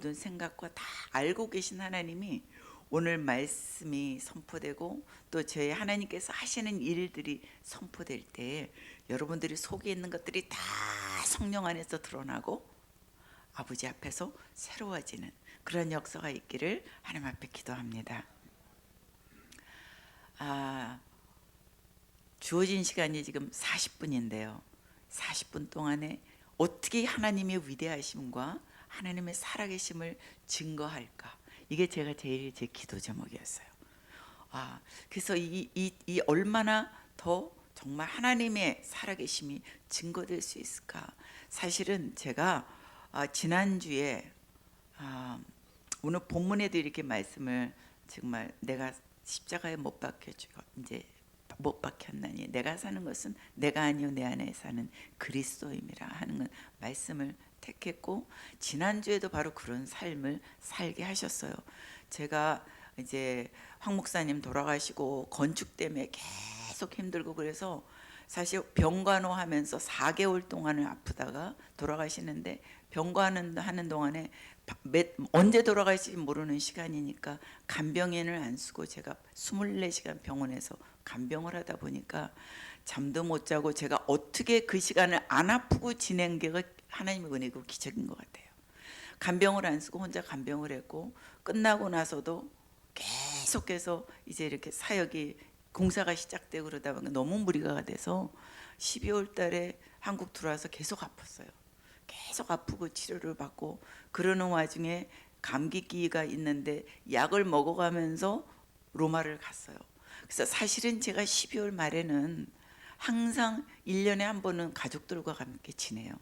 모든 생각과 다 알고 계신 하나님이 오늘 말씀이 선포되고 또 저희 하나님께서 하시는 일들이 선포될 때 여러분들이 속에 있는 것들이 다 성령 안에서 드러나고 아버지 앞에서 새로워지는 그런 역사가 있기를 하나님 앞에 기도합니다. 주어진 시간이 지금 40분인데요. 40분 동안에 어떻게 하나님의 위대하심과 하나님의 살아계심을 증거할까? 이게 제가 제일 제 기도 제목이었어요. 그래서 이 얼마나 더 정말 하나님의 살아계심이 증거될 수 있을까? 사실은 제가 지난주에 오늘 본문에도 이렇게 말씀을 정말 내가 십자가에 못 박혀지고 이제 못 박혔나니 내가 사는 것은 내가 아니요 내 안에 사는 그리스도임이라 하는 말씀을 택했고 지난주에도 바로 그런 삶을 살게 하셨어요. 제가 이제 황 목사님 돌아가시고 건축 때문에 계속 힘들고 그래서 사실 병간호 하면서 4개월 동안을 아프다가 돌아가시는데 병간호하는 동안에 언제 돌아갈지 모르는 시간이니까 간병인을 안 쓰고 제가 24시간 병원에서 간병을 하다 보니까 잠도 못 자고 제가 어떻게 그 시간을 안 아프고 지낸 게 하나님의 은혜고 기적인 것 같아요. 간병을 안 쓰고 혼자 간병을 했고 끝나고 나서도 계속해서 이제 이렇게 사역이 공사가 시작되고 그러다 보니까 너무 무리가 돼서 12월 달에 한국 들어와서 계속 아팠어요. 계속 아프고 치료를 받고 그러는 와중에 감기기가 있는데 약을 먹어가면서 로마를 갔어요. 그래서 사실은 제가 12월 말에는 항상 1년에 한 번은 가족들과 함께 지내요.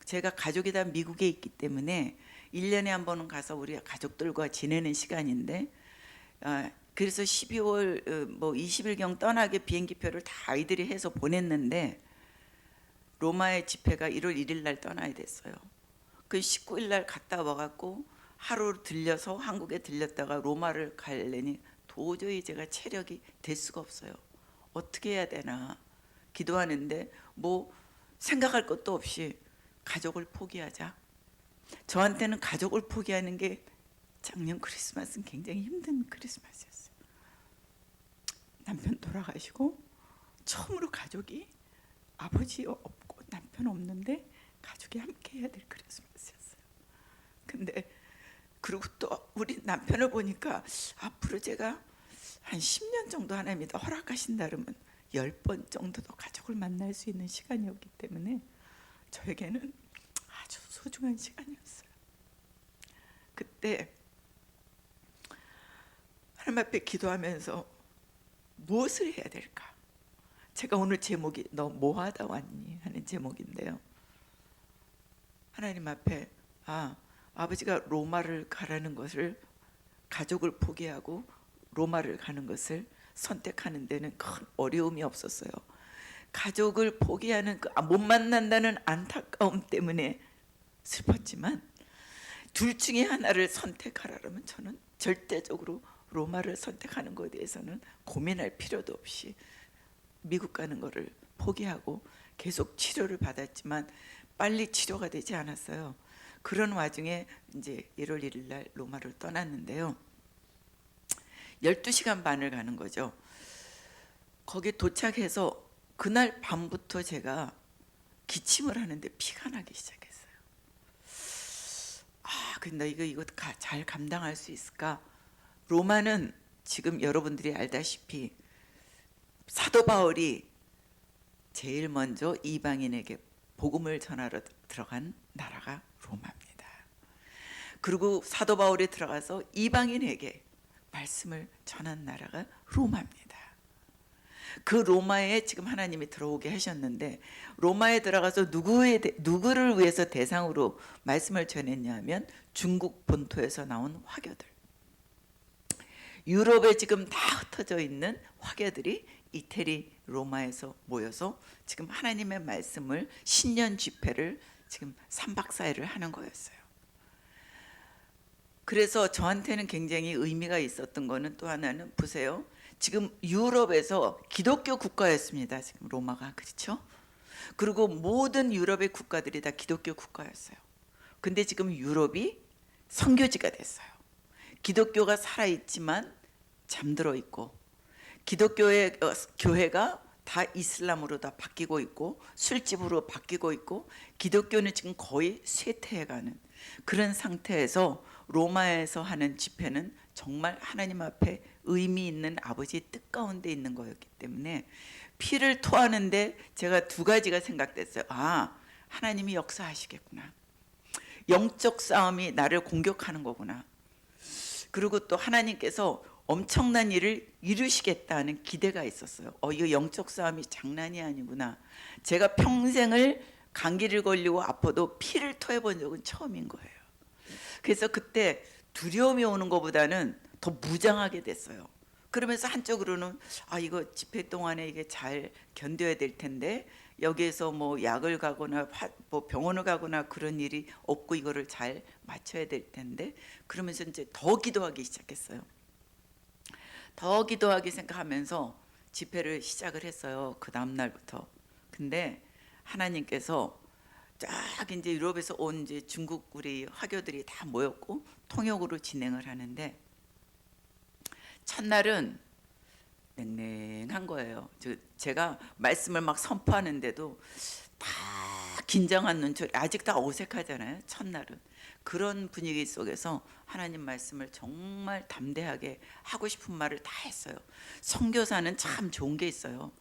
제가 가족이 다 미국에 있기 때문에 1년에 한 번은 가서 우리 가족들과 지내는 시간인데 그래서 12월 20일경 떠나게 비행기표를 다 아이들이 해서 보냈는데 로마의 집회가 1월 1일 날 떠나야 됐어요. 그 19일 날 갔다 와갖고 하루 들려서 한국에 들렸다가 로마를 가려니 도저히 제가 체력이 될 수가 없어요. 어떻게 해야 되나 기도하는데 뭐 생각할 것도 없이 가족을 포기하자. 저한테는 가족을 포기하는 게 작년 크리스마스는 굉장히 힘든 크리스마스였어요. 남편 돌아가시고 처음으로 가족이 아버지 없고 남편 없는데 가족이 함께 해야 될 크리스마스였어요. 근데 그리고 또 우리 남편을 보니까 앞으로 제가 한 10년 정도 하나님이 허락하신다면 10번 정도도 가족을 만날 수 있는 시간이었기 때문에 저에게는 아주 소중한 시간이었어요. 그때 하나님 앞에 기도하면서 무엇을 해야 될까? 제가 오늘 제목이 너 뭐하다 왔니? 하는 제목인데요. 하나님 앞에 아버지가 로마를 가라는 것을 가족을 포기하고 로마를 가는 것을 선택하는 데는 큰 어려움이 없었어요. 가족을 포기하는 못 만난다는 안타까움 때문에 슬펐지만 둘 중에 하나를 선택하라면 저는 절대적으로 로마를 선택하는 것에 대해서는 고민할 필요도 없이 미국 가는 거를 포기하고 계속 치료를 받았지만 빨리 치료가 되지 않았어요. 그런 와중에 이제 1월 1일 날 로마를 떠났는데요. 12시간 반을 가는 거죠. 거기 도착해서 그날 밤부터 제가 기침을 하는데 피가 나기 시작했어요. 근데 이거 잘 감당할 수 있을까? 로마는 지금 여러분들이 알다시피 사도 바울이 제일 먼저 이방인에게 복음을 전하러 들어간 나라가 로마입니다. 그리고 사도 바울이 들어가서 이방인에게 말씀을 전한 나라가 로마입니다. 그 로마에 지금 하나님이 들어오게 하셨는데 로마에 들어가서 누구를 위해서 대상으로 말씀을 전했냐면 중국 본토에서 나온 화교들, 유럽에 지금 다 흩어져 있는 화교들이 이태리 로마에서 모여서 지금 하나님의 말씀을 신년 집회를 지금 3박 4일을 하는 거였어요. 그래서 저한테는 굉장히 의미가 있었던 거는 또 하나는 보세요. 지금 유럽에서 기독교 국가였습니다. 지금 로마가, 그렇죠? 그리고 모든 유럽의 국가들이 다 기독교 국가였어요. 근데 지금 유럽이 선교지가 됐어요. 기독교가 살아있지만 잠들어 있고, 기독교의 교회가 다 이슬람으로 다 바뀌고 있고, 술집으로 바뀌고 있고, 기독교는 지금 거의 쇠퇴해가는 그런 상태에서 로마에서 하는 집회는 정말 하나님 앞에 의미 있는 아버지의 뜻 가운데 있는 거였기 때문에 피를 토하는데 제가 두 가지가 생각됐어요. 아, 하나님이 역사하시겠구나. 영적 싸움이 나를 공격하는 거구나. 그리고 또 하나님께서 엄청난 일을 이루시겠다는 기대가 있었어요. 이거 영적 싸움이 장난이 아니구나. 제가 평생을 감기를 걸리고 아파도 피를 토해 본 적은 처음인 거예요. 그래서 그때 두려움이 오는 것보다는 더 무장하게 됐어요. 그러면서 한쪽으로는 이거 집회 동안에 이게 잘 견뎌야 될 텐데, 여기에서 뭐 약을 가거나 뭐 병원을 가거나 그런 일이 없고 이거를 잘 맞춰야 될 텐데, 그러면서 이제 더 기도하기 시작했어요. 더 기도하기 생각하면서 집회를 시작을 했어요. 그 다음 날부터. 근데 하나님께서 쫙 이제 유럽에서 온 이제 중국 우리 화교들이 다 모였고 통역으로 진행을 하는데, 첫날은 냉랭한 거예요. 제가 말씀을 막 선포하는데도 다 긴장한 눈초리, 아직 다 어색하잖아요. 첫날은 그런 분위기 속에서 하나님 말씀을 정말 담대하게 하고 싶은 말을 다 했어요. 선교사는 참 좋은 게 있어요.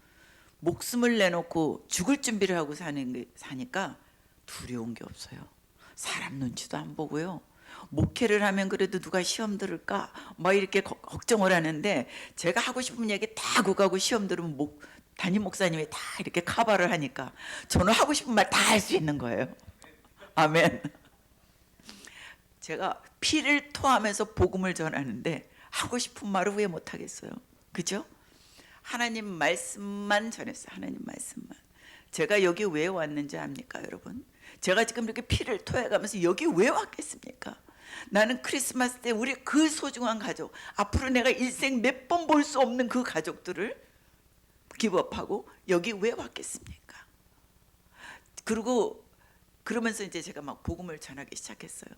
목숨을 내놓고 죽을 준비를 하고 사니까 두려운 게 없어요. 사람 눈치도 안 보고요. 목회를 하면 그래도 누가 시험 들을까 막 이렇게 걱정을 하는데, 제가 하고 싶은 얘기 다 하고 가고 시험 들으면 담임 목사님이 다 이렇게 커버를 하니까 저는 하고 싶은 말 다 할 수 있는 거예요. 아멘. 제가 피를 토하면서 복음을 전하는데 하고 싶은 말을 왜 못하겠어요? 그죠? 하나님 말씀만 전했어요. 하나님 말씀만. 제가 여기 왜 왔는지 압니까, 여러분? 제가 지금 이렇게 피를 토해가면서 여기 왜 왔겠습니까? 나는 크리스마스 때 우리 그 소중한 가족, 앞으로 내가 일생 몇 번 볼 수 없는 그 가족들을 기브업하고 여기 왜 왔겠습니까? 그리고 그러면서 이제 제가 막 복음을 전하기 시작했어요.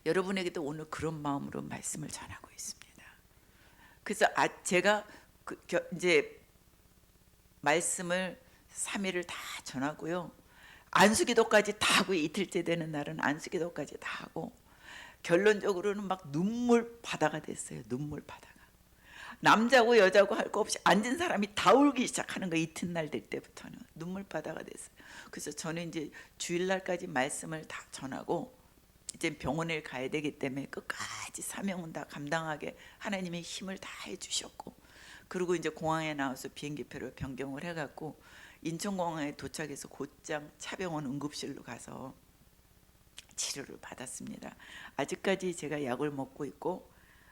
여러분에게도 오늘 그런 마음으로 말씀을 전하고 있습니다. 그래서 제가 이제 말씀을 3일을 다 전하고요. 안수기도까지 다 하고, 이틀째 되는 날은 안수기도까지 다 하고, 결론적으로는 막 눈물 바다가 됐어요. 눈물 바다가. 남자고 여자고 할 거 없이 앉은 사람이 다 울기 시작하는 거, 이튿날 될 때부터는 눈물 바다가 됐어요. 그래서 저는 이제 주일날까지 말씀을 다 전하고 이제 병원에 가야 되기 때문에 끝까지 사명은 다 감당하게 하나님의 힘을 다 해주셨고, 그리고 이제 공항에 나와서 비행기표를 변경을 해갖고 인천공항에 도착해서 곧장 차병원 응급실로 가서 치료를 받았습니다. 아직까지 제가 약을 먹고 있고,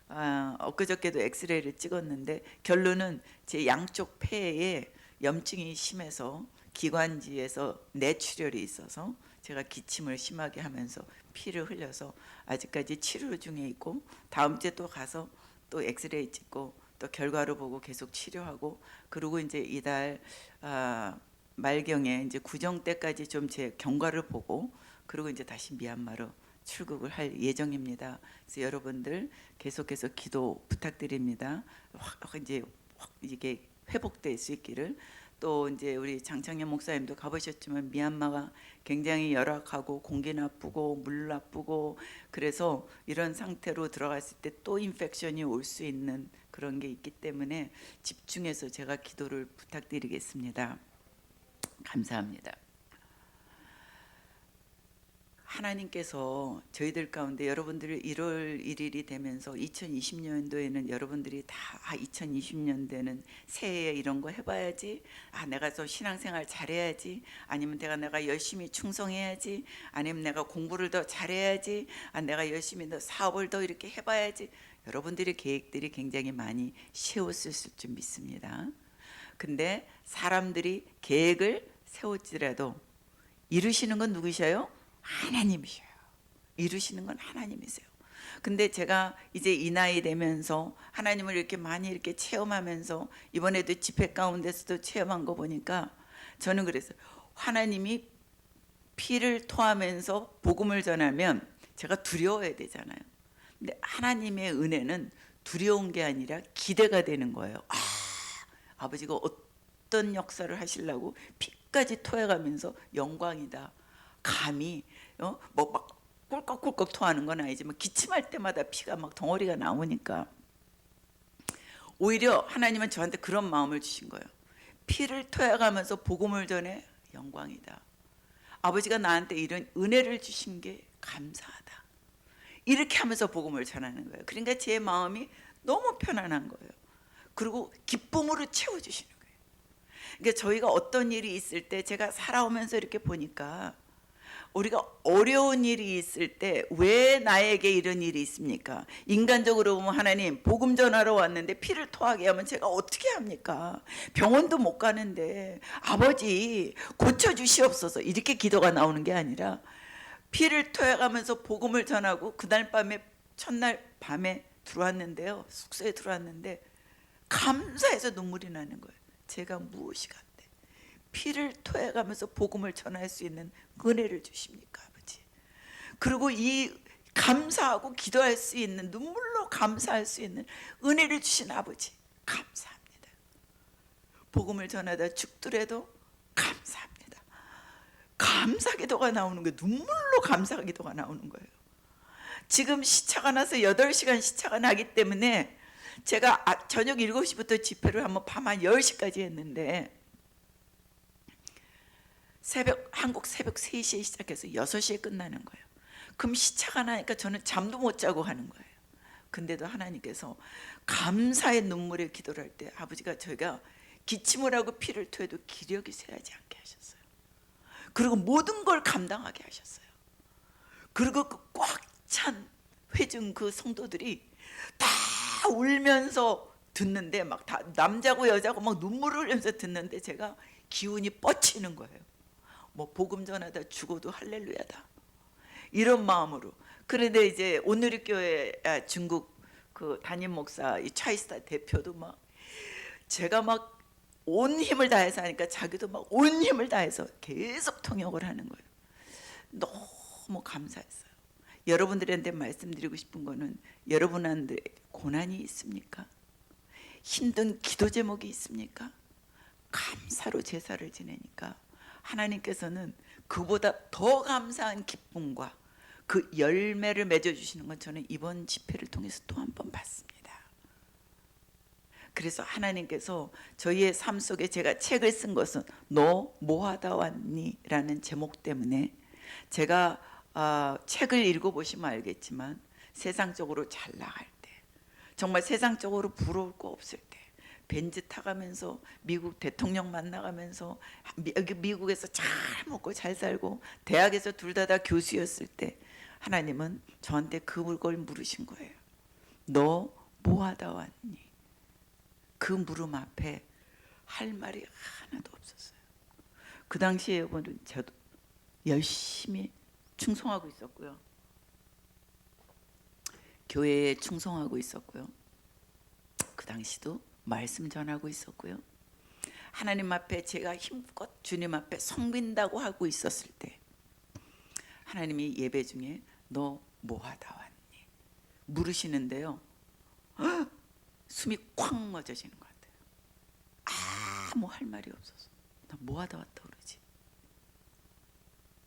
엊그저께도 엑스레이를 찍었는데 결론은 제 양쪽 폐에 염증이 심해서 기관지에서 뇌출혈이 있어서 제가 기침을 심하게 하면서 피를 흘려서 아직까지 치료 중에 있고, 다음 주에 또 가서 또 엑스레이 찍고 또 결과를 보고 계속 치료하고, 그리고 이제 이달 말경에 이제 구정 때까지 좀 제 경과를 보고, 그리고 이제 다시 미얀마로 출국을 할 예정입니다. 그래서 여러분들 계속해서 기도 부탁드립니다. 이제 이게 회복될 수 있기를. 또 이제 우리 장창현 목사님도 가보셨지만 미얀마가 굉장히 열악하고 공기 나쁘고 물 나쁘고, 그래서 이런 상태로 들어갔을 때 또 인펙션이 올 수 있는 그런 게 있기 때문에 집중해서 제가 기도를 부탁드리겠습니다. 감사합니다. 하나님께서 저희들 가운데 여러분들이 1월 1일이 되면서 2020년도에는 여러분들이 다 2020년도에는 새해에 이런 거 해봐야지, 내가 더 신앙생활 잘해야지, 아니면 내가 열심히 충성해야지, 아니면 내가 공부를 더 잘해야지, 내가 열심히 더 사업을 더 이렇게 해봐야지, 여러분들의 계획들이 굉장히 많이 세웠을 줄 믿습니다. 근데 사람들이 계획을 세울지라도 이루시는 건 누구셔요? 하나님이셔요. 이루시는 건 하나님이세요. 근데 제가 이제 이 나이 되면서 하나님을 이렇게 많이 이렇게 체험하면서, 이번에도 집회 가운데서도 체험한 거 보니까 저는 그랬어요. 하나님이 피를 토하면서 복음을 전하면 제가 두려워야 되잖아요. 근데 하나님의 은혜는 두려운 게 아니라 기대가 되는 거예요. 아버지가 어떤 역사를 하시려고 피까지 토해가면서 영광이다. 감히 뭐 막 꿀꺽꿀꺽 토하는 건 아니지만 기침할 때마다 피가 막 덩어리가 나오니까 오히려 하나님은 저한테 그런 마음을 주신 거예요. 피를 토해가면서 복음을 전해 영광이다. 아버지가 나한테 이런 은혜를 주신 게 감사하다. 이렇게 하면서 복음을 전하는 거예요. 그러니까 제 마음이 너무 편안한 거예요. 그리고 기쁨으로 채워주시는 거예요. 그러니까 저희가 어떤 일이 있을 때 제가 살아오면서 이렇게 보니까 우리가 어려운 일이 있을 때 왜 나에게 이런 일이 있습니까? 인간적으로 보면 하나님 복음 전하러 왔는데 피를 토하게 하면 제가 어떻게 합니까? 병원도 못 가는데 아버지 고쳐주시옵소서 이렇게 기도가 나오는 게 아니라 피를 토해가면서 복음을 전하고 그날 밤에 첫날 밤에 들어왔는데요. 숙소에 들어왔는데 감사해서 눈물이 나는 거예요. 제가 무엇이 간데 피를 토해가면서 복음을 전할 수 있는 은혜를 주십니까 아버지. 그리고 이 감사하고 기도할 수 있는 눈물로 감사할 수 있는 은혜를 주신 아버지 감사합니다. 복음을 전하다 죽더라도 감사합니다. 감사 기도가 나오는 거예요. 눈물로 감사 기도가 나오는 거예요. 지금 시차가 나서 8시간 시차가 나기 때문에 제가 저녁 7시부터 집회를 한번 밤 한 10시까지 했는데 한국 새벽 3시에 시작해서 6시에 끝나는 거예요. 그럼 시차가 나니까 저는 잠도 못 자고 하는 거예요. 근데도 하나님께서 감사의 눈물의 기도를 할 때 아버지가 저희가 기침을 하고 피를 토해도 기력이 쇠하지 않게 하셨어요. 그리고 모든 걸 감당하게 하셨어요. 그리고 그 꽉 찬 회중 그 성도들이 다 울면서 듣는데 막 다 남자고 여자고 막 눈물을 흘리면서 듣는데 제가 기운이 뻗치는 거예요. 뭐 복음 전하다 죽어도 할렐루야다 이런 마음으로. 그런데 이제 오늘의 교회 중국 그 담임 목사 이 차이스타 대표도 막 제가 막 온 힘을 다해서 하니까 자기도 막 온 힘을 다해서 계속 통역을 하는 거예요. 너무 감사했어요. 여러분들한테 말씀드리고 싶은 거는 여러분한테 고난이 있습니까? 힘든 기도 제목이 있습니까? 감사로 제사를 지내니까 하나님께서는 그보다 더 감사한 기쁨과 그 열매를 맺어주시는 건 저는 이번 집회를 통해서 또 한 번 봤습니다. 그래서 하나님께서 저희의 삶 속에 제가 책을 쓴 것은 너 뭐하다 왔니? 라는 제목 때문에 제가 책을 읽어보시면 알겠지만 세상적으로 잘 나갈 때 정말 세상적으로 부러울 거 없을 때 벤츠 타가면서 미국 대통령 만나가면서 미국에서 잘 먹고 잘 살고 대학에서 둘 다 교수였을 때 하나님은 저한테 그걸 물으신 거예요. 너 뭐하다 왔니? 그 물음 앞에 할 말이 하나도 없었어요. 그 당시에 여러분 저도 열심히 충성하고 있었고요. 교회에 충성하고 있었고요. 그 당시도 말씀 전하고 있었고요. 하나님 앞에 제가 힘껏 주님 앞에 섬긴다고 하고 있었을 때 하나님이 예배 중에 너 뭐하다 왔니? 물으시는데요. 숨이 콱 멎어지는 것 같아요. 아무 할 말이 없어서 나 뭐하다 왔다 그러지?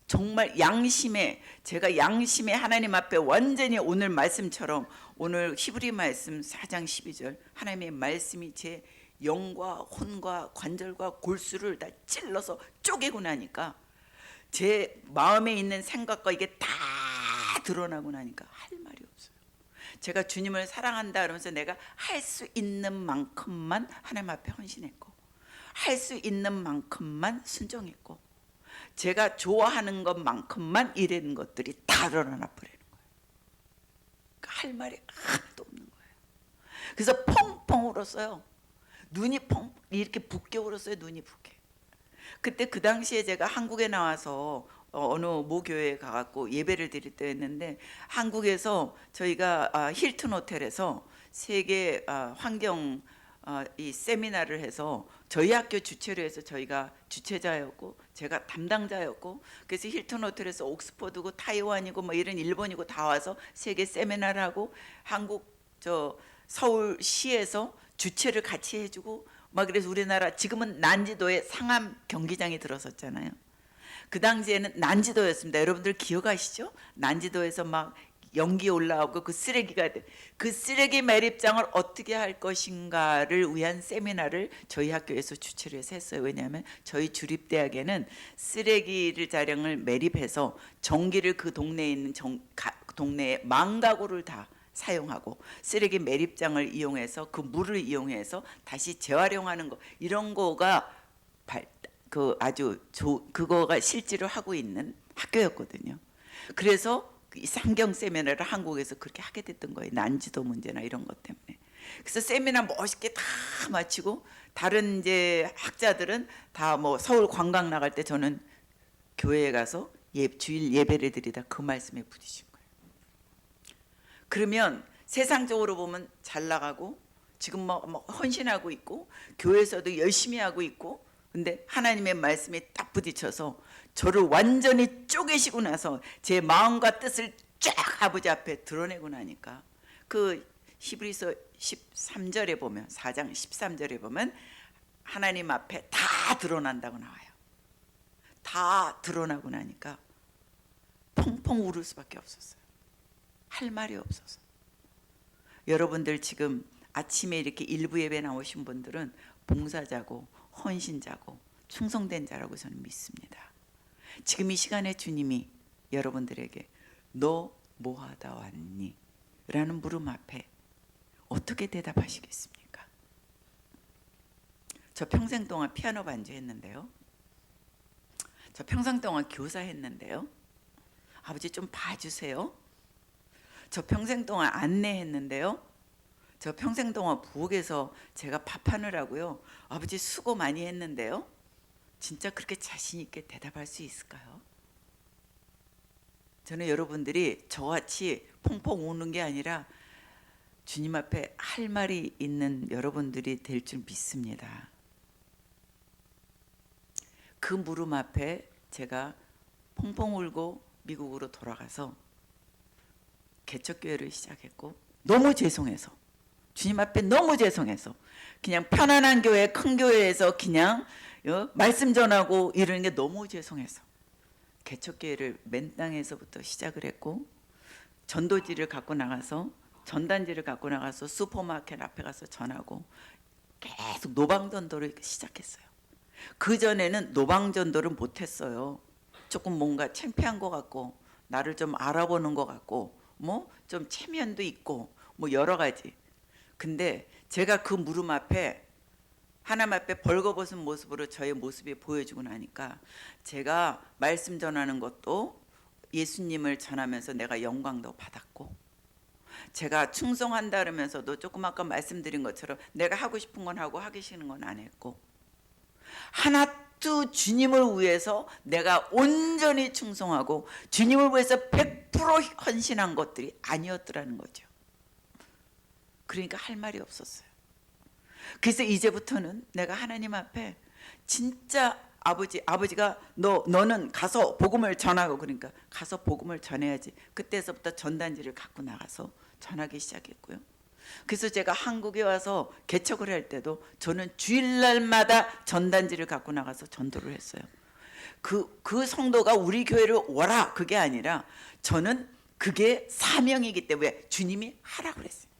정말 양심에 제가 양심에 하나님 앞에 완전히 오늘 말씀처럼 오늘 히브리 말씀 4장 12절 하나님의 말씀이 제 영과 혼과 관절과 골수를 다 찔러서 쪼개고 나니까 제 마음에 있는 생각과 이게 다 드러나고 나니까 할 말이 없어요. 제가 주님을 사랑한다 그러면서 내가 할 수 있는 만큼만 하나님 앞에 헌신했고 할 수 있는 만큼만 순종했고 제가 좋아하는 것만큼만 이런 것들이 다 드러나 버리는 거예요. 할 말이 하나도 없는 거예요. 그래서 펑펑 울었어요. 눈이 펑 이렇게 붓게 울었어요. 눈이 붓게. 그때 그 당시에 제가 한국에 나와서 어느 모교회에 가갖고 예배를 드릴 때였는데 한국에서 저희가 힐튼 호텔에서 세계 환경 이 세미나를 해서 저희 학교 주최로 해서 저희가 주최자였고 제가 담당자였고, 그래서 힐튼 호텔에서 옥스퍼드고 타이완이고 뭐 이런 일본이고 다 와서 세계 세미나를 하고, 한국 서울시에서 주최를 같이 해주고 막, 그래서 우리나라 지금은 난지도에 상암 경기장이 들어섰잖아요. 그 당시에는 난지도였습니다. 여러분들 기억하시죠? 난지도에서 막 연기 올라오고 그 쓰레기가 돼. 그 쓰레기 매립장을 어떻게 할 것인가를 위한 세미나를 저희 학교에서 주최를 해서 했어요. 왜냐하면 저희 주립대학에는 쓰레기를 자량을 매립해서 전기를 그 동네에 있는 동네에 망가구를 다 사용하고 쓰레기 매립장을 이용해서 그 물을 이용해서 다시 재활용하는 거, 이런 거가 그거가 실제로 하고 있는 학교였거든요. 그래서 이 상경 세미나를 한국에서 그렇게 하게 됐던 거예요. 난지도 문제나 이런 것 때문에. 그래서 세미나 멋있게 다 마치고 다른 이제 학자들은 다 뭐 서울 관광 나갈 때 저는 교회에 가서 주일 예배를 드리다 그 말씀에 부딪힌 거예요. 그러면 세상적으로 보면 잘 나가고 지금 뭐 헌신하고 있고 교회에서도 열심히 하고 있고, 근데 하나님의 말씀에 딱 부딪혀서 저를 완전히 쪼개시고 나서 제 마음과 뜻을 쫙 아버지 앞에 드러내고 나니까, 그 히브리서 13절에 보면 4장 13절에 보면 하나님 앞에 다 드러난다고 나와요. 다 드러나고 나니까 펑펑 울을 수밖에 없었어요. 할 말이 없어서. 여러분들 지금 아침에 이렇게 일부 예배 나오신 분들은 봉사자고 헌신자고 충성된 자라고 저는 믿습니다. 지금 이 시간에 주님이 여러분들에게 너 뭐하다 왔니? 라는 물음 앞에 어떻게 대답하시겠습니까? 저 평생 동안 피아노 반주했는데요. 저 평생 동안 교사했는데요. 아버지 좀 봐주세요. 저 평생 동안 안내했는데요. 저 평생 동안 부엌에서 제가 밥하느라고요. 아버지 수고 많이 했는데요. 진짜 그렇게 자신 있게 대답할 수 있을까요? 저는 여러분들이 저같이 펑펑 우는 게 아니라 주님 앞에 할 말이 있는 여러분들이 될 줄 믿습니다. 그 물음 앞에 제가 펑펑 울고 미국으로 돌아가서 개척교회를 시작했고, 너무 죄송해서, 주님 앞에 너무 죄송해서 그냥 편안한 교회, 큰 교회에서 그냥 말씀 전하고 이러는 게 너무 죄송해서 개척교회를 맨 땅에서부터 시작을 했고, 전도지를 갖고 나가서 전단지를 갖고 나가서 슈퍼마켓 앞에 가서 전하고 계속 노방전도를 시작했어요. 그전에는 노방전도를 못했어요. 조금 뭔가 창피한 것 같고 나를 좀 알아보는 것 같고 뭐 좀 체면도 있고 뭐 여러 가지. 근데 제가 그 물음 앞에 하나님 앞에 벌거벗은 모습으로 저의 모습이 보여지고 나니까 제가 말씀 전하는 것도 예수님을 전하면서 내가 영광도 받았고, 제가 충성한다 그러면서도 조금 아까 말씀드린 것처럼 내가 하고 싶은 건 하고 하기 싫은 건 안 했고, 하나도 주님을 위해서 내가 온전히 충성하고 주님을 위해서 100% 헌신한 것들이 아니었더라는 거죠. 그러니까 할 말이 없었어요. 그래서 이제부터는 내가 하나님 앞에 진짜 아버지가 너는 가서 복음을 전하고, 그러니까 가서 복음을 전해야지. 그때서부터 전단지를 갖고 나가서 전하기 시작했고요. 그래서 제가 한국에 와서 개척을 할 때도 저는 주일날마다 전단지를 갖고 나가서 전도를 했어요. 그 성도가 우리 교회를 오라 그게 아니라 저는 그게 사명이기 때문에 주님이 하라 그랬으니까,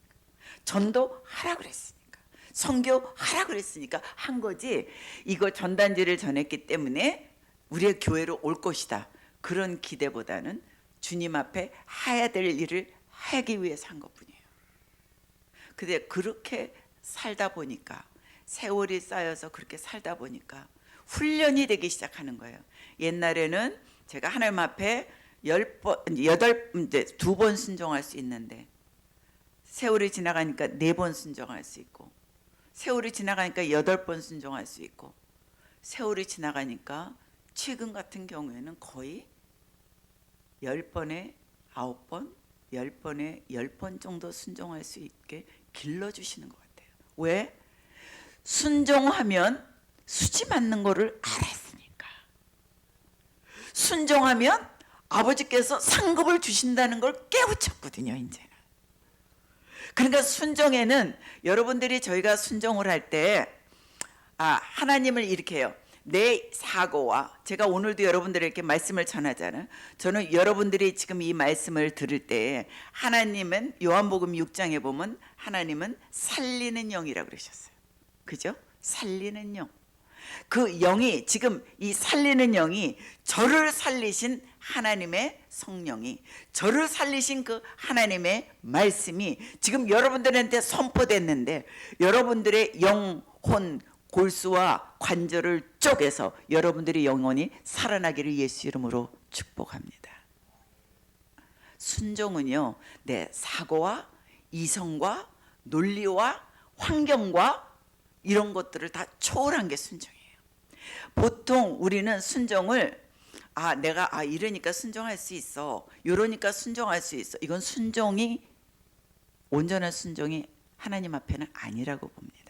전도 하라 그랬으니까, 선교 하라 그랬으니까 한 거지. 이거 전단지를 전했기 때문에 우리의 교회로 올 것이다, 그런 기대보다는 주님 앞에 해야 될 일을 하기 위해서 한 것뿐이에요. 근데 그렇게 살다 보니까, 세월이 쌓여서 그렇게 살다 보니까 훈련이 되기 시작하는 거예요. 옛날에는 제가 하나님 앞에 2번 순종할 수 있는데, 세월이 지나가니까 4번 순종할 수 있고, 세월이 지나가니까 8번 순종할 수 있고, 세월이 지나가니까 최근 같은 경우에는 거의 10번에 9번, 10번에 10번 정도 순종할 수 있게 길러주시는 것 같아요. 왜? 순종하면 수지 맞는 거를 알았으니까. 순종하면 아버지께서 상급을 주신다는 걸 깨우쳤거든요, 이제는. 그러니까 순종에는 여러분들이 저희가 순종을 할 때 하나님을 이렇게 해요. 내 사고와, 제가 오늘도 여러분들에게 말씀을 전하잖아요. 저는 여러분들이 지금 이 말씀을 들을 때 하나님은 요한복음 6장에 보면 하나님은 살리는 영이라고 그러셨어요. 그죠? 살리는 영. 그 영이, 지금 이 살리는 영이, 저를 살리신 하나님의 성령이, 저를 살리신 그 하나님의 말씀이 지금 여러분들한테 선포됐는데, 여러분들의 영혼 골수와 관절을 쪼개서 여러분들의 영혼이 살아나기를 예수 이름으로 축복합니다. 순종은요, 내 사고와 이성과 논리와 환경과 이런 것들을 다 초월한 게 순종이에요. 보통 우리는 순종을 내가 이러니까 순종할 수 있어, 이러니까 순종할 수 있어, 이건 순종이, 온전한 순종이 하나님 앞에는 아니라고 봅니다.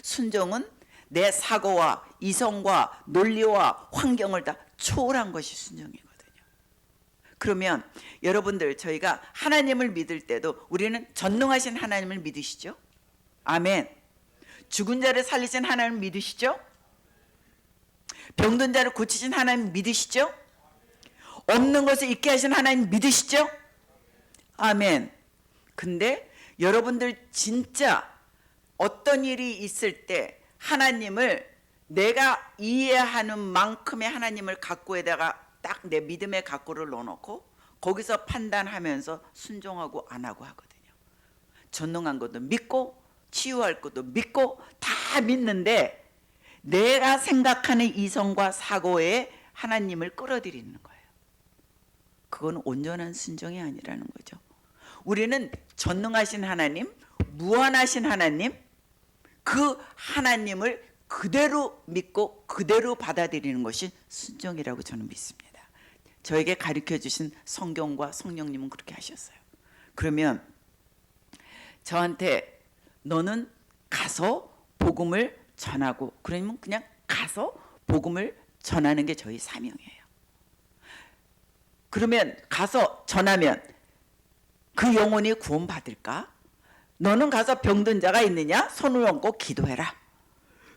순종은 내 사고와 이성과 논리와 환경을 다 초월한 것이 순종이거든요. 그러면 여러분들, 저희가 하나님을 믿을 때도 우리는 전능하신 하나님을 믿으시죠? 아멘. 죽은 자를 살리신 하나님을 믿으시죠? 병든 자를 고치신 하나님 믿으시죠? 없는 것을 있게 하신 하나님 믿으시죠? 아멘. 근데 여러분들 진짜 어떤 일이 있을 때 하나님을, 내가 이해하는 만큼의 하나님을 각고에다가 딱 내 믿음의 각고를 넣어놓고 거기서 판단하면서 순종하고 안 하고 하거든요. 전능한 것도 믿고 치유할 것도 믿고 다 믿는데 내가 생각하는 이성과 사고에 하나님을 끌어들이는 거예요. 그건 온전한 순종이 아니라는 거죠. 우리는 전능하신 하나님, 무한하신 하나님, 그 하나님을 그대로 믿고 그대로 받아들이는 것이 순종이라고 저는 믿습니다. 저에게 가르쳐 주신 성경과 성령님은 그렇게 하셨어요. 그러면 저한테 너는 가서 복음을 전하고, 그러면 그냥 가서 복음을 전하는 게 저희 사명이에요. 그러면 가서 전하면 그 영혼이 구원받을까? 너는 가서 병든 자가 있느냐? 손을 얹고 기도해라.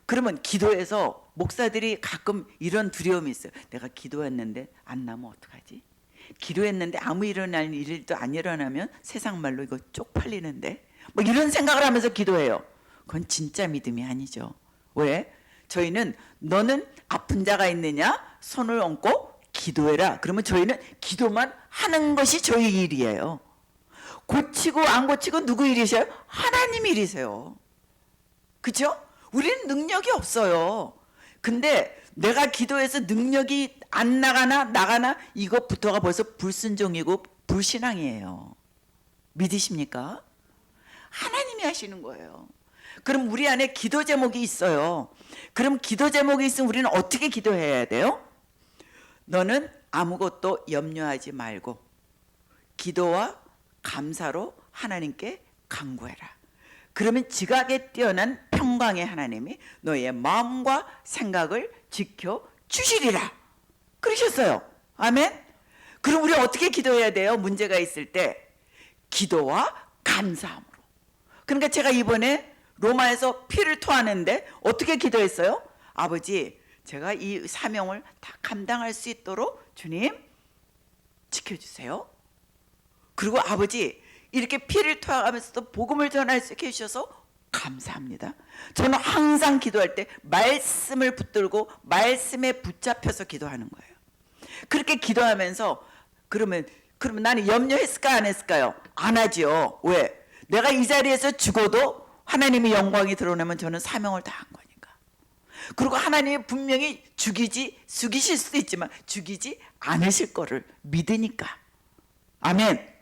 그러면 기도해서, 목사들이 가끔 이런 두려움이 있어요. 내가 기도했는데 안 나면 어떡하지? 기도했는데 아무 일어날 일도 안 일어나면 세상 말로 이거 쪽팔리는데, 뭐 이런 생각을 하면서 기도해요. 그건 진짜 믿음이 아니죠. 왜? 저희는 너는 아픈 자가 있느냐? 손을 얹고 기도해라. 그러면 저희는 기도만 하는 것이 저희 일이에요. 고치고 안 고치고 누구 일이세요? 하나님 일이세요. 그렇죠? 우리는 능력이 없어요. 근데 내가 기도해서 능력이 안 나가나 이것부터가 벌써 불순종이고 불신앙이에요. 믿으십니까? 하나님이 하시는 거예요. 그럼 우리 안에 기도 제목이 있어요. 그럼 기도 제목이 있으면 우리는 어떻게 기도해야 돼요? 너는 아무것도 염려하지 말고 기도와 감사로 하나님께 간구해라. 그러면 지각에 뛰어난 평강의 하나님이 너의 마음과 생각을 지켜 주시리라. 그러셨어요. 아멘. 그럼 우리 어떻게 기도해야 돼요? 문제가 있을 때 기도와 감사함으로. 그러니까 제가 이번에 로마에서 피를 토하는데 어떻게 기도했어요? 아버지, 제가 이 사명을 다 감당할 수 있도록 주님 지켜주세요. 그리고 아버지, 이렇게 피를 토하면서도 복음을 전할 수 있게 해주셔서 감사합니다. 저는 항상 기도할 때 말씀을 붙들고 말씀에 붙잡혀서 기도하는 거예요. 그렇게 기도하면서 그러면 나는 염려했을까 안 했을까요? 안 하지요. 왜? 내가 이 자리에서 죽어도 하나님의 영광이 드러나면 저는 사명을 다한 거니까. 그리고 하나님이 분명히 죽이실 수도 있지만 죽이지 않으실 거를 믿으니까. 아멘.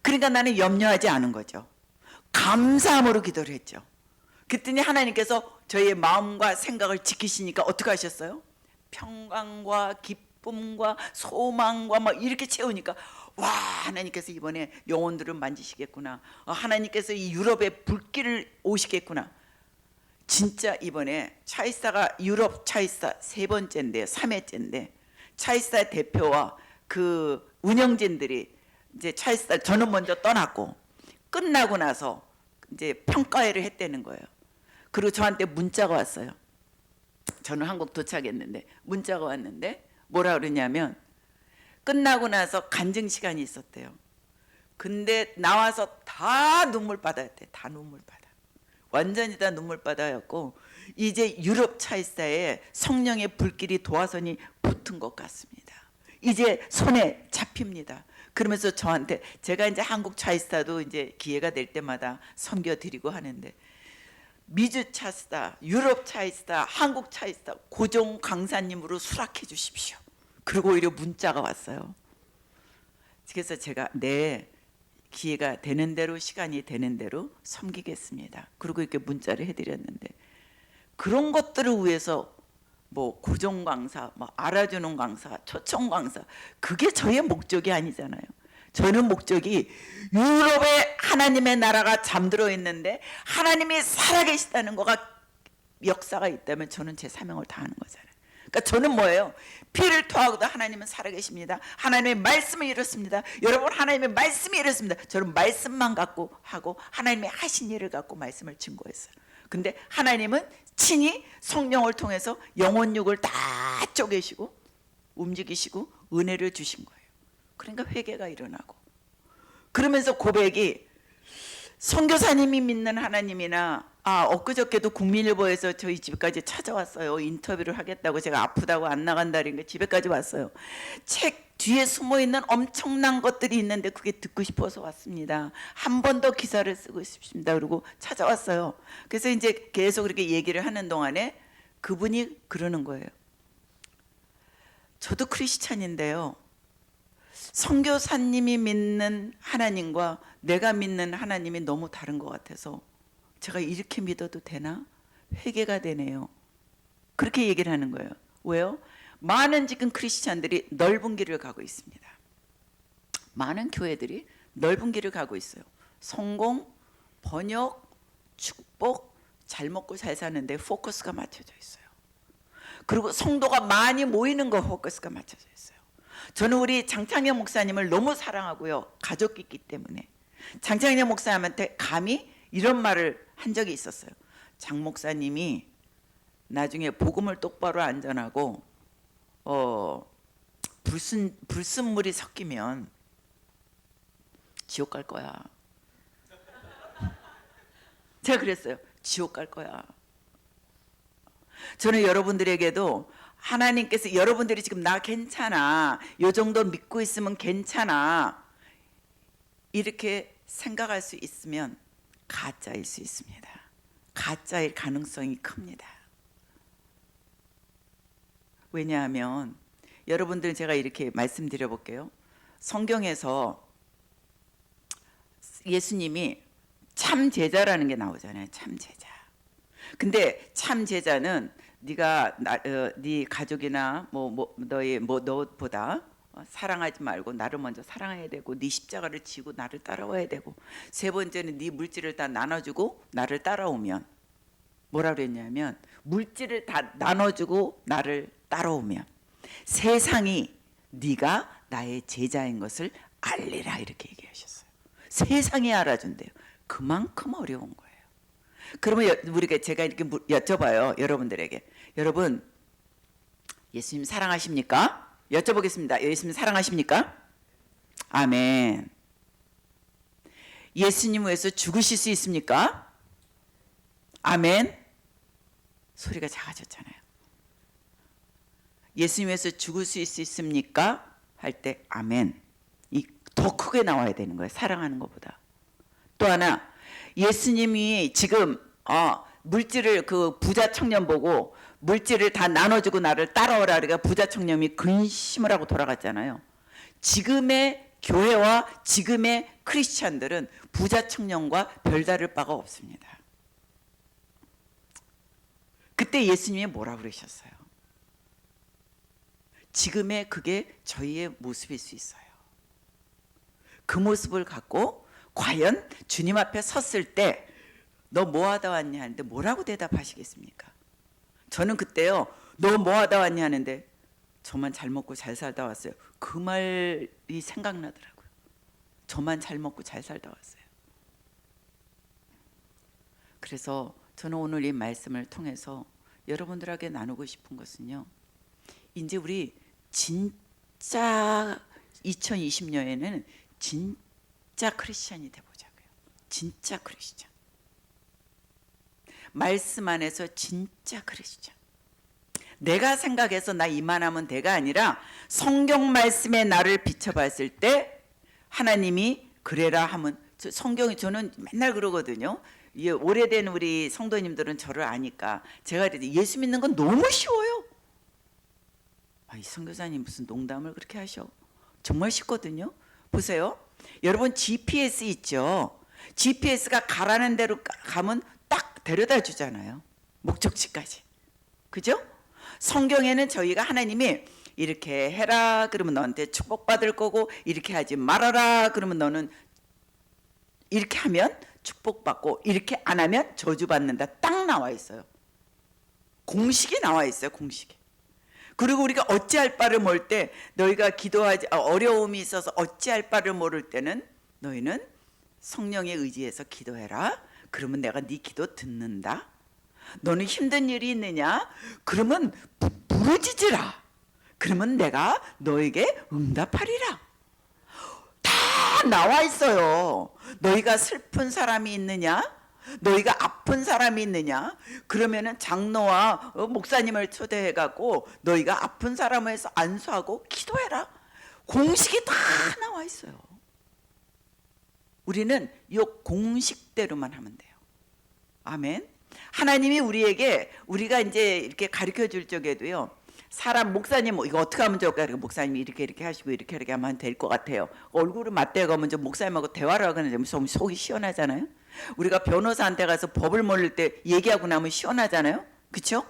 그러니까 나는 염려하지 않은 거죠. 감사함으로 기도를 했죠. 그랬더니 하나님께서 저희의 마음과 생각을 지키시니까 어떻게 하셨어요? 평강과 기쁨과 소망과 막 이렇게 채우니까 와, 하나님께서 이번에 영혼들을 만지시겠구나. 하나님께서 이 유럽에 불길을 오시겠구나. 진짜 이번에 차이스타가 유럽 차이스타 3번째인데요. 3회째인데 차이스타 대표와 그 운영진들이 이제 차이스타 저는 먼저 떠났고 끝나고 나서 이제 평가회를 했다는 거예요. 그리고 저한테 문자가 왔어요. 저는 한국 도착했는데 문자가 왔는데 뭐라 그러냐면 끝나고 나서 간증 시간이 있었대요. 근데 나와서 다 눈물바다였대. 다 눈물바다. 완전히 다 눈물바다였고 이제 유럽 차이스타에 성령의 불길이 도화선이 붙은 것 같습니다. 이제 손에 잡힙니다. 그러면서 저한테 제가 이제 한국 차이스타도 이제 기회가 될 때마다 섬겨 드리고 하는데 미주 차이스타, 유럽 차이스타, 한국 차이스타 고종 강사님으로 수락해 주십시오. 그리고 오히려 문자가 왔어요. 그래서 제가 네 기회가 되는 대로 시간이 되는 대로 섬기겠습니다. 그리고 이렇게 문자를 해드렸는데 그런 것들을 위해서 뭐 고정 강사, 뭐 알아주는 강사, 초청 강사 그게 저의 목적이 아니잖아요. 저는 목적이 유럽에 하나님의 나라가 잠들어 있는데 하나님이 살아계시다는 거가 역사가 있다면 저는 제 사명을 다하는 거잖아요. 그러니까 저는 뭐예요? 피를 토하고도 하나님은 살아계십니다. 하나님의 말씀을 이뤘습니다. 여러분 하나님의 말씀이 이뤘습니다. 저는 말씀만 갖고 하고 하나님의 하신 일을 갖고 말씀을 증거했어요. 근데 하나님은 친히 성령을 통해서 영혼육을 다 쪼개시고 움직이시고 은혜를 주신 거예요. 그러니까 회개가 일어나고 그러면서 고백이 선교사님이 믿는 하나님이나 엊그저께도 국민일보에서 저희 집까지 찾아왔어요. 인터뷰를 하겠다고 제가 아프다고 안 나간다니까 집에까지 왔어요. 책 뒤에 숨어있는 엄청난 것들이 있는데 그게 듣고 싶어서 왔습니다. 한 번 더 기사를 쓰고 싶습니다. 그리고 찾아왔어요. 그래서 이제 계속 그렇게 얘기를 하는 동안에 그분이 그러는 거예요. 저도 크리스찬인데요. 선교사님이 믿는 하나님과 내가 믿는 하나님이 너무 다른 것 같아서 제가 이렇게 믿어도 되나? 회개가 되네요. 그렇게 얘기를 하는 거예요. 왜요? 많은 지금 크리스찬들이 넓은 길을 가고 있습니다. 많은 교회들이 넓은 길을 가고 있어요. 성공, 번역, 축복, 잘 먹고 잘 사는데 포커스가 맞춰져 있어요. 그리고 성도가 많이 모이는 거 포커스가 맞춰져 있어요. 저는 우리 장창현 목사님을 너무 사랑하고요. 가족이 있기 때문에 장창현 목사님한테 감히 이런 말을 한 적이 있었어요. 장 목사님이 나중에 복음을 똑바로 안 전하고 불순물이 섞이면 지옥 갈 거야. 제가 그랬어요. 지옥 갈 거야. 저는 여러분들에게도 하나님께서 여러분들이 지금 나 괜찮아, 요 정도 믿고 있으면 괜찮아 이렇게 생각할 수 있으면 가짜일 수 있습니다. 가짜일 가능성이 큽니다. 왜냐하면 여러분들 제가 이렇게 말씀드려 볼게요. 성경에서 예수님이 참 제자라는 게 나오잖아요. 참 제자. 근데 참 제자는 네가 네 가족이나 너보다 사랑하지 말고 나를 먼저 사랑해야 되고 네 십자가를 지고 나를 따라와야 되고 세 번째는 네 물질을 다 나눠주고 나를 따라오면 뭐라 그랬냐면 물질을 다 나눠주고 나를 따라오면 세상이 네가 나의 제자인 것을 알리라 이렇게 얘기하셨어요. 세상이 알아준대요. 그만큼 어려운 거예요. 그러면 우리가 제가 이렇게 여쭤봐요. 여러분들에게. 여러분 예수님 사랑하십니까? 여쭤보겠습니다. 예수님 사랑하십니까? 아멘. 예수님 위해서 죽으실 수 있습니까? 아멘. 소리가 작아졌잖아요. 예수님 위해서 죽을 수 있습니까? 할 때 아멘. 더 크게 나와야 되는 거예요. 사랑하는 것보다. 또 하나 예수님이 지금 물질을 그 부자 청년 보고 물질을 다 나눠주고 나를 따라오라 그러니까 부자 청년이 근심을 하고 돌아갔잖아요. 지금의 교회와 지금의 크리스찬들은 부자 청년과 별다를 바가 없습니다. 그때 예수님이 뭐라 그러셨어요? 지금의 그게 저희의 모습일 수 있어요. 그 모습을 갖고 과연 주님 앞에 섰을 때 너 뭐 하다 왔냐 하는데 뭐라고 대답하시겠습니까? 저는 그때요, 너 뭐 하다 왔냐 하는데 저만 잘 먹고 잘 살다 왔어요. 그 말이 생각나더라고요. 저만 잘 먹고 잘 살다 왔어요. 그래서 저는 오늘 이 말씀을 통해서 여러분들에게 나누고 싶은 것은요, 이제 우리 진짜 2020년에는 진짜 크리스찬이 돼보자고요. 진짜 크리스찬. 말씀 안에서 진짜 크리스찬. 내가 생각해서 나 이만하면 돼가 아니라 성경 말씀에 나를 비춰봤을 때 하나님이 그래라 하면, 성경이, 저는 맨날 그러거든요. 오래된 우리 성도님들은 저를 아니까 제가 예수 믿는 건 너무 쉬워요. 이 선교사님 무슨 농담을 그렇게 하셔? 정말 쉽거든요. 보세요. 여러분 GPS 있죠. GPS가 가라는 대로 가면 딱 데려다 주잖아요. 목적지까지. 그죠? 성경에는 저희가 하나님이 이렇게 해라 그러면 너한테 축복받을 거고, 이렇게 하지 말아라 그러면 너는 이렇게 하면 축복받고, 이렇게 안 하면 저주받는다. 딱 나와 있어요. 공식이 나와 있어요. 공식이. 그리고 우리가 어찌할 바를 모를 때, 너희가 기도하지 어려움이 있어서 어찌할 바를 모를 때는 너희는 성령에 의지해서 기도해라. 그러면 내가 네 기도 듣는다. 너는 힘든 일이 있느냐? 그러면 부르짖으라. 그러면 내가 너에게 응답하리라. 다 나와 있어요. 너희가 슬픈 사람이 있느냐? 너희가 아픈 사람이 있느냐? 그러면은 장로와 목사님을 초대해 갖고 너희가 아픈 사람을 해서 안수하고 기도해라. 공식이 다 나와 있어요. 우리는 이 공식대로만 하면 돼요. 아멘. 하나님이 우리에게, 우리가 이제 이렇게 가르쳐 줄 적에도요, 사람, 목사님 이거 어떻게 하면 좋을까? 목사님이 이렇게 하시고 이렇게 하면 될 것 같아요. 얼굴을 맞대가 먼저 목사님하고 대화를 하거나 좀 속이 시원하잖아요. 우리가 변호사한테 가서 법을 모를 때 얘기하고 나면 시원하잖아요. 그렇죠?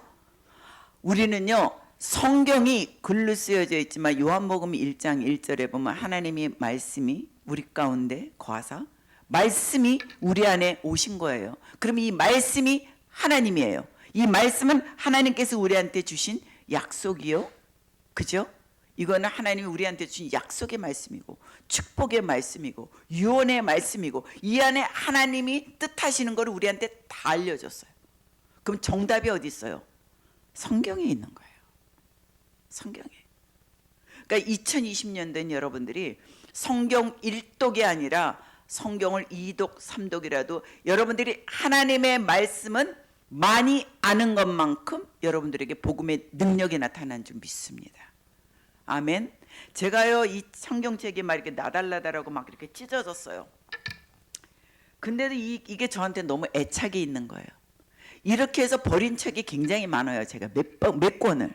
우리는요, 성경이 글로 쓰여져 있지만 요한복음 1장 1절에 보면 하나님의 말씀이 우리 가운데 거하사 말씀이 우리 안에 오신 거예요. 그럼 이 말씀이 하나님이에요. 이 말씀은 하나님께서 우리한테 주신 약속이요. 그죠? 이거는 하나님이 우리한테 주신 약속의 말씀이고, 축복의 말씀이고, 유언의 말씀이고, 이 안에 하나님이 뜻하시는 걸 우리한테 다 알려줬어요. 그럼 정답이 어디 있어요? 성경에 있는 거예요. 성경에. 그러니까 2020년도엔 여러분들이 성경 1독이 아니라 성경을 2독, 3독이라도 여러분들이 하나님의 말씀은 많이 아는 것만큼 여러분들에게 복음의 능력이 나타난 줄 믿습니다. 아멘. 제가요, 이 성경책이 막 이렇게 나달나달하고 막 이렇게 찢어졌어요. 근데도 이게 저한테 너무 애착이 있는 거예요. 이렇게 해서 버린 책이 굉장히 많아요. 제가 몇 권을.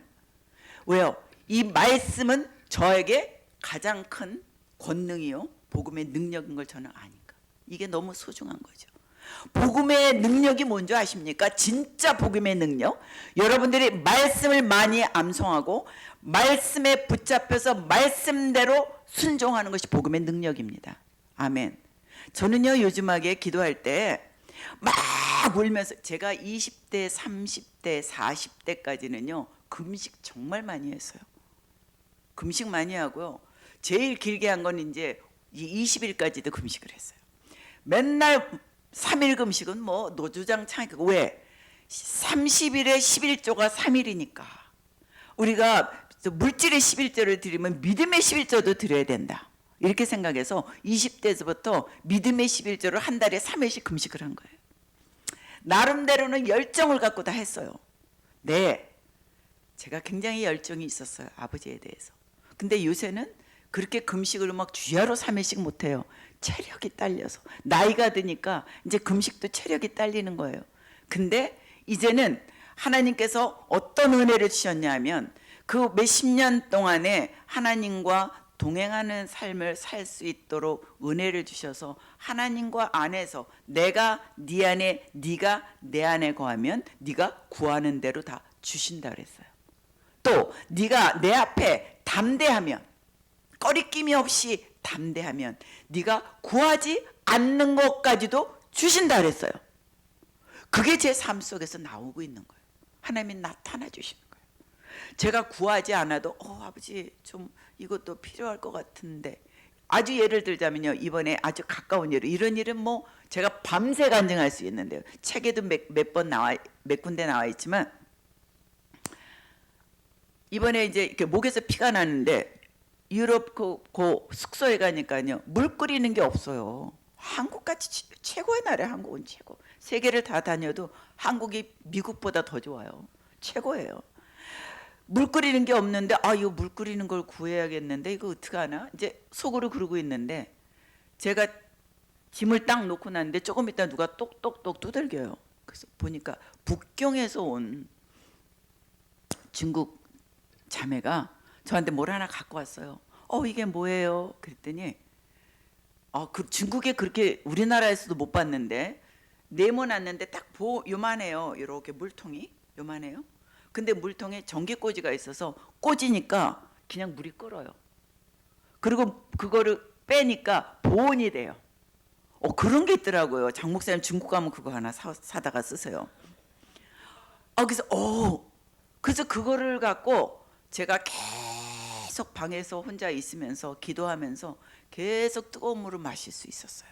왜요? 이 말씀은 저에게 가장 큰 권능이요, 복음의 능력인 걸 저는 아니까. 이게 너무 소중한 거죠. 복음의 능력이 뭔지 아십니까? 진짜 복음의 능력. 여러분들이 말씀을 많이 암송하고 말씀에 붙잡혀서 말씀대로 순종하는 것이 복음의 능력입니다. 아멘. 저는요, 요즘하게 기도할 때 막 울면서, 제가 20대, 30대, 40대까지는요 금식 정말 많이 했어요. 금식 많이 하고요. 제일 길게 한 건 이제 20일까지도 금식을 했어요. 맨날 3일 금식은 뭐 노주장창이고, 왜? 30일에 11조가 3일이니까 우리가 물질의 11조를 드리면 믿음의 11조도 드려야 된다. 이렇게 생각해서 20대에서부터 믿음의 11조를 한 달에 3일씩 금식을 한 거예요. 나름대로는 열정을 갖고 다 했어요. 네, 제가 굉장히 열정이 있었어요. 아버지에 대해서. 근데 요새는 그렇게 금식을 막 주야로 3일씩 못해요. 체력이 딸려서. 나이가 드니까 이제 금식도 체력이 딸리는 거예요. 근데 이제는 하나님께서 어떤 은혜를 주셨냐면, 그 몇십 년 동안에 하나님과 동행하는 삶을 살 수 있도록 은혜를 주셔서, 하나님과 안에서 내가 네 안에, 네가 내 안에 거하면 네가 구하는 대로 다 주신다 그랬어요. 또 네가 내 앞에 담대하면, 꺼리낌이 없이 담대하면 네가 구하지 않는 것까지도 주신다 그랬어요. 그게 제 삶 속에서 나오고 있는 거예요. 하나님이 나타나 주시는 거예요. 제가 구하지 않아도 아버지 좀 이것도 필요할 것 같은데, 아주 예를 들자면요, 이번에 아주 가까운 예로, 이런 일은 뭐 제가 밤새 간증할 수 있는데요, 책에도 몇 군데 나와 있지만, 이번에 이제 이렇게 목에서 피가 나는데 유럽 그 숙소에 가니까요, 물 끓이는 게 없어요. 한국같이 최고의 나라예요. 한국은 최고. 세계를 다 다녀도 한국이 미국보다 더 좋아요. 최고예요. 물 끓이는 게 없는데 이거 물 끓이는 걸 구해야겠는데 이거 어떡하나 이제 속으로 그러고 있는데, 제가 짐을 딱 놓고 났는데 조금 있다 누가 똑똑똑 두들겨요. 그래서 보니까 북경에서 온 중국 자매가 저한테 뭘 하나 갖고 왔어요. 이게 뭐예요? 그랬더니 그 중국에 그렇게 우리나라에서도 못 봤는데, 네모났는데 딱 요만해요. 이렇게 물통이 요만해요. 근데 물통에 전기꽂이가 있어서 꽂으니까 그냥 물이 끓어요. 그리고 그거를 빼니까 보온이 돼요. 그런 게 있더라고요. 장 목사님 중국 가면 그거 하나 사다가 쓰세요. 그래서 그거를 갖고 제가 계속 방에서 혼자 있으면서 기도하면서 계속 뜨거운 물을 마실 수 있었어요.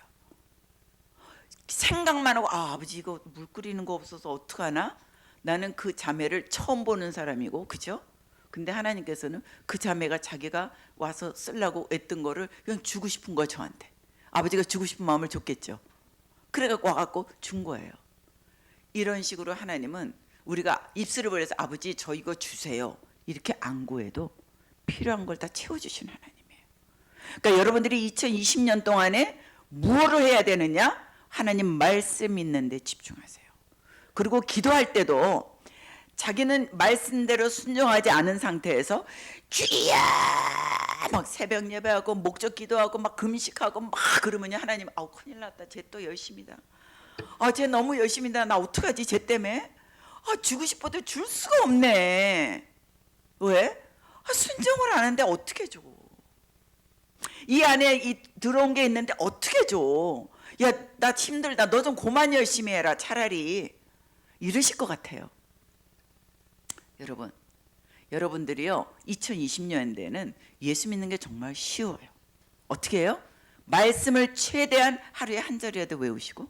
생각만 하고 아버지 이거 물 끓이는 거 없어서 어떡하나? 나는 그 자매를 처음 보는 사람이고, 그죠? 근데 하나님께서는 그 자매가 자기가 와서 쓰려고 했던 거를 그냥 주고 싶은 거야, 저한테. 아버지가 주고 싶은 마음을 줬겠죠. 그래갖고 와갖고 준 거예요. 이런 식으로 하나님은 우리가 입술을 벌려서 아버지 저 이거 주세요 이렇게 안 구해도 필요한 걸 다 채워주시는 하나님이에요. 그러니까 여러분들이 2020년 동안에 무엇을 해야 되느냐? 하나님 말씀 있는 데 집중하세요. 그리고 기도할 때도 자기는 말씀대로 순종하지 않은 상태에서 주야 막 새벽 예배하고 목적 기도하고 막 금식하고 막 그러면요, 하나님 큰일 났다, 쟤 또 열심이다, 쟤 너무 열심이다, 나 어떡하지 쟤 때문에, 주고 싶어도 줄 수가 없네. 왜? 순종을 안 하는데 어떻게 줘? 이 안에 들어온 게 있는데 어떻게 줘? 야, 나 힘들다, 너 좀 그만 열심히 해라 차라리, 이러실 것 같아요. 여러분들이요 2020년대에는 예수 믿는 게 정말 쉬워요. 어떻게 해요? 말씀을 최대한 하루에 한 절이라도 외우시고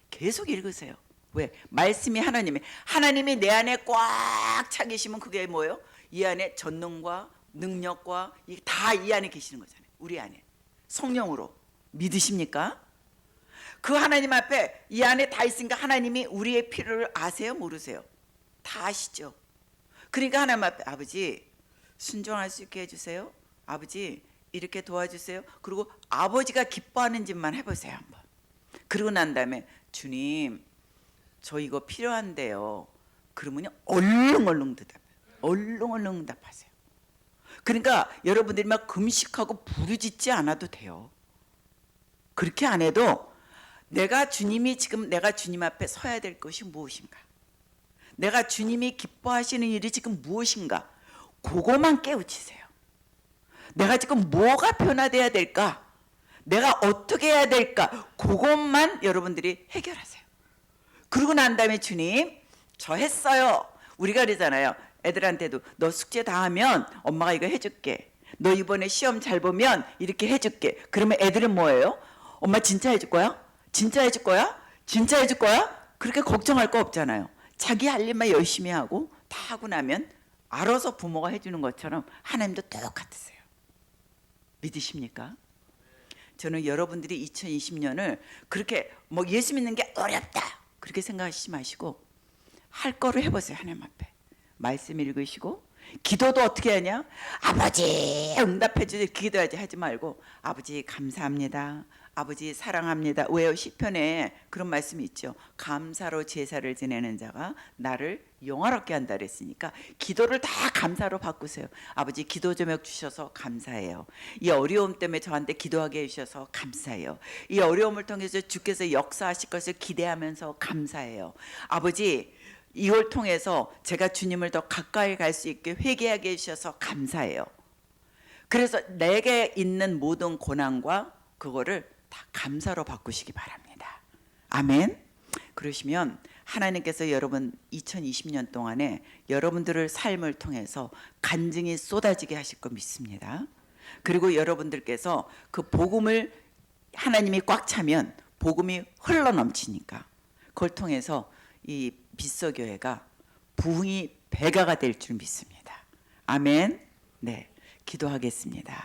계속 읽으세요. 왜? 말씀이 하나님이 내 안에 꽉 차 계시면 그게 뭐예요? 이 안에 전능과 능력과 다 이 안에 계시는 거잖아요. 우리 안에 성령으로. 믿으십니까? 그 하나님 앞에 이 안에 다 있으니까 하나님이 우리의 필요를 아세요? 모르세요? 다 아시죠? 그러니까 하나님 앞에 아버지 순종할 수 있게 해주세요. 아버지 이렇게 도와주세요. 그리고 아버지가 기뻐하는 짓만 해보세요 한번. 그러고 난 다음에 주님 저 이거 필요한데요. 그러면요 얼렁얼렁 응답하세요. 그러니까 여러분들이 막 금식하고 부르짖지 않아도 돼요. 그렇게 안 해도 내가 주님 앞에 서야 될 것이 무엇인가, 내가 주님이 기뻐하시는 일이 지금 무엇인가, 그거만 깨우치세요. 내가 지금 뭐가 변화돼야 될까, 내가 어떻게 해야 될까, 그것만 여러분들이 해결하세요. 그러고 난 다음에 주님 저 했어요. 우리가 그러잖아요. 애들한테도 너 숙제 다 하면 엄마가 이거 해줄게, 너 이번에 시험 잘 보면 이렇게 해줄게. 그러면 애들은 뭐예요? 엄마 진짜 해줄 거야? 진짜 해줄 거야? 진짜 해줄 거야? 그렇게 걱정할 거 없잖아요. 자기 할 일만 열심히 하고 다 하고 나면 알아서 부모가 해주는 것처럼 하나님도 똑같으세요. 믿으십니까? 저는 여러분들이 2020년을 그렇게 뭐 예수 믿는 게 어렵다 그렇게 생각하시지 마시고 할 거를 해보세요. 하나님 앞에 말씀 읽으시고, 기도도 어떻게 하냐? 아버지 응답해 주세요 기도하지 하지 말고 아버지 감사합니다, 아버지 사랑합니다. 왜요? 시편에 그런 말씀이 있죠. 감사로 제사를 지내는 자가 나를 영화롭게 한다 그랬으니까 기도를 다 감사로 바꾸세요. 아버지 기도 저녁 주셔서 감사해요. 이 어려움 때문에 저한테 기도하게 해주셔서 감사해요. 이 어려움을 통해서 주께서 역사하실 것을 기대하면서 감사해요. 아버지 이걸 통해서 제가 주님을 더 가까이 갈 수 있게 회개하게 해주셔서 감사해요. 그래서 내게 있는 모든 고난과 그거를 다 감사로 바꾸시기 바랍니다. 아멘. 그러시면 하나님께서 여러분 2020년 동안에 여러분들의 삶을 통해서 간증이 쏟아지게 하실 거 믿습니다. 그리고 여러분들께서 그 복음을 하나님이 꽉 차면 복음이 흘러 넘치니까 그걸 통해서 이 빗소교회가 부흥이 배가가 될 줄 믿습니다. 아멘. 네, 기도하겠습니다.